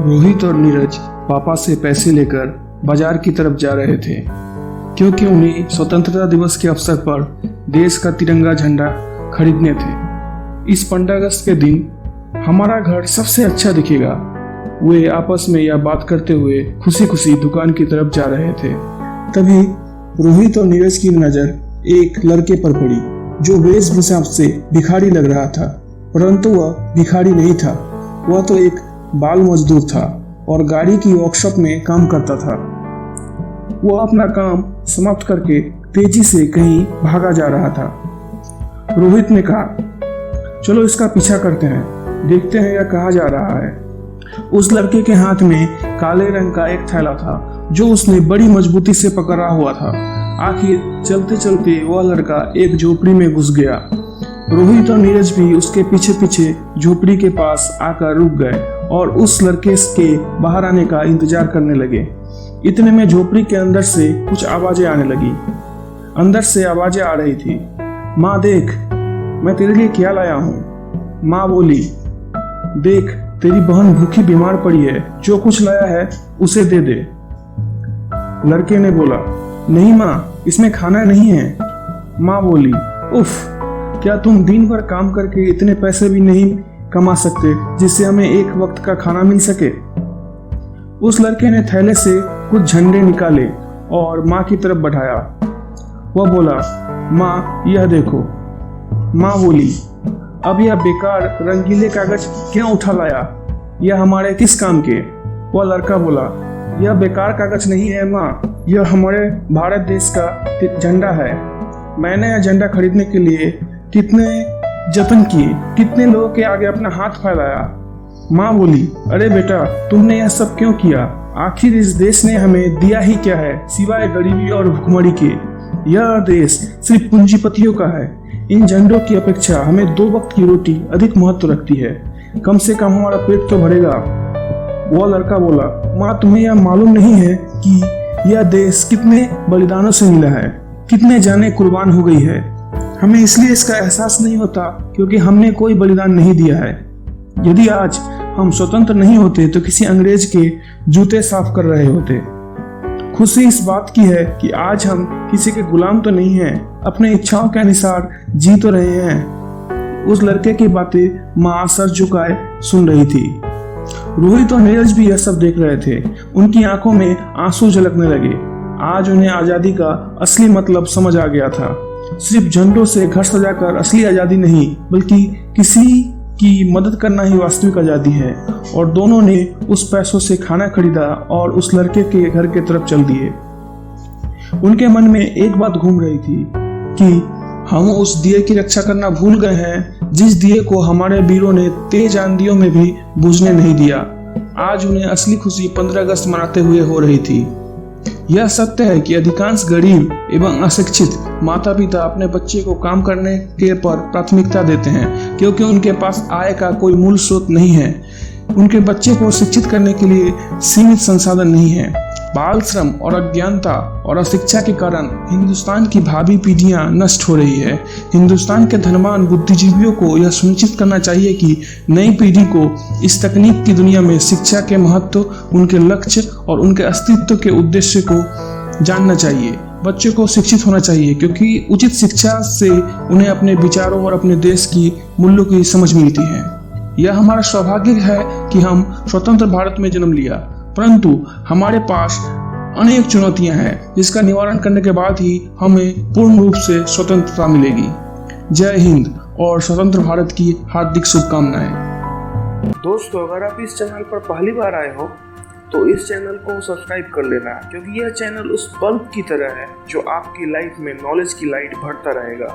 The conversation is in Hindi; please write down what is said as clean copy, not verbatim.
रोहित और नीरज पापा से पैसे लेकर बाजार की तरफ जा रहे थे क्योंकि उन्हें स्वतंत्रता दिवस के अवसर पर देश का तिरंगा झंडा खरीदने थे। इस 15 अगस्त के दिन हमारा घर सबसे अच्छा दिखेगा। वे आपस में यह बात करते हुए खुशी खुशी दुकान की तरफ जा रहे थे। तभी रोहित और नीरज की नजर एक लड़के पर पड़ी जो वेशभूषा से भिखारी लग रहा था, परंतु वह भिखारी नहीं था। वह तो एक बाल मजदूर था और गाड़ी की वर्कशॉप में काम करता था। वह अपना काम समाप्त करके तेजी से कहीं भागा जा रहा था। रोहित ने कहा, चलो इसका पीछा करते हैं, देखते हैं यह कहाँ जा रहा है। उस लड़के के हाथ में काले रंग का एक थैला था जो उसने बड़ी मजबूती से पकड़ा हुआ था। आखिर चलते चलते वह लड़का एक झोपड़ी में घुस गया। रोहित और नीरज भी उसके पीछे पीछे झोपड़ी के पास आकर रुक गए और उस लड़के के बाहर आने का इंतजार करने लगे। इतने में झोपड़ी के अंदर से कुछ आवाजें आने लगी। अंदर से आवाजें आ रही थी, माँ देख, मैं तेरे लिए क्या लाया हूँ। माँ बोली, देख तेरी बहन भूखी बीमार पड़ी है, जो कुछ लाया है उसे दे दे। लड़के ने बोला, नहीं माँ, इसमें खाना नहीं है। माँ बोली, उफ, क्या तुम दिन भर काम करके इतने पैसे भी नहीं कमा सकते जिससे हमें एक वक्त का खाना मिल सके। उस लड़के ने थैले से कुछ झंडे निकाले और माँ की तरफ बढ़ाया। वह बोला, माँ यह देखो। माँ बोली, अब यह बेकार रंगीले कागज क्यों उठा लाया, यह हमारे किस काम के। वह लड़का बोला, यह बेकार कागज नहीं है माँ, यह हमारे भारत देश का झंडा है। मैंने यह झंडा खरीदने के लिए कितने जतन किए, कितने लोगों के आगे अपना हाथ फैलाया। माँ बोली, अरे बेटा, तुमने यह सब क्यों किया। आखिर इस देश ने हमें दिया ही क्या है सिवाय गरीबी और भुखमरी के। यह देश सिर्फ पूंजीपतियों का है। इन झंडों की अपेक्षा हमें 2 वक्त की रोटी अधिक महत्व रखती है। कम से कम हमारा पेट तो भरेगा। वह लड़का बोला, माँ तुम्हें यह मालूम नहीं है कि यह देश कितने बलिदानों से मिला है, कितने जाने कुर्बान हो गई है। हमें इसलिए इसका एहसास नहीं होता क्योंकि हमने कोई बलिदान नहीं दिया है। यदि आज हम स्वतंत्र नहीं होते तो किसी अंग्रेज के जूते साफ कर रहे होते। खुशी इस बात की है कि आज हम किसी के गुलाम तो नहीं हैं, अपने इच्छाओं के अनुसार जी तो रहे हैं। उस लड़के की बातें माँ सर झुकाए सुन रही थी। रोहित और नीरज भी यह सब देख रहे थे। उनकी आंखों में आंसू झलकने लगे। आज उन्हें आजादी का असली मतलब समझ आ गया था। सिर्फ झंडों से घर सजाकर असली आजादी नहीं, बल्कि किसी की मदद करना ही वास्तविक आजादी है। और दोनों ने उस पैसों से खाना खरीदा और उस लड़के के घर के तरफ चल दिए। उनके मन में एक बात घूम रही थी कि हम उस दिए की रक्षा करना भूल गए हैं जिस दिए को हमारे वीरों ने तेज आंधियों में भी बुझने नहीं दिया। आज उन्हें असली खुशी 15 अगस्त मनाते हुए हो रही थी। यह सत्य है कि अधिकांश गरीब एवं अशिक्षित माता पिता अपने बच्चे को काम करने के पर प्राथमिकता देते हैं क्योंकि उनके पास आय का कोई मूल स्रोत नहीं है। उनके बच्चे को शिक्षित करने के लिए सीमित संसाधन नहीं है। बाल श्रम और अज्ञानता और अशिक्षा के कारण हिंदुस्तान की भावी पीढ़ियां नष्ट हो रही है। हिंदुस्तान के धनवान बुद्धिजीवियों को यह सुनिश्चित करना चाहिए कि नई पीढ़ी को इस तकनीक की दुनिया में शिक्षा के महत्व, उनके लक्ष्य और उनके अस्तित्व के उद्देश्य को जानना चाहिए। बच्चों को शिक्षित होना चाहिए क्योंकि उचित शिक्षा से उन्हें अपने विचारों और अपने देश की मूल्यों की समझ मिलती है। यह हमारा सौभाग्य है कि हम स्वतंत्र भारत में जन्म लिया, परंतु हमारे पास अनेक चुनौतियां हैं जिसका निवारण करने के बाद ही हमें पूर्ण रूप से स्वतंत्रता मिलेगी। जय हिंद और स्वतंत्र भारत की हार्दिक शुभकामनाएं। दोस्तों, अगर आप इस चैनल पर पहली बार आए हो तो इस चैनल को सब्सक्राइब कर लेना क्योंकि यह चैनल उस बल्ब की तरह है जो आपकी लाइफ में नॉलेज की लाइट भरता रहेगा।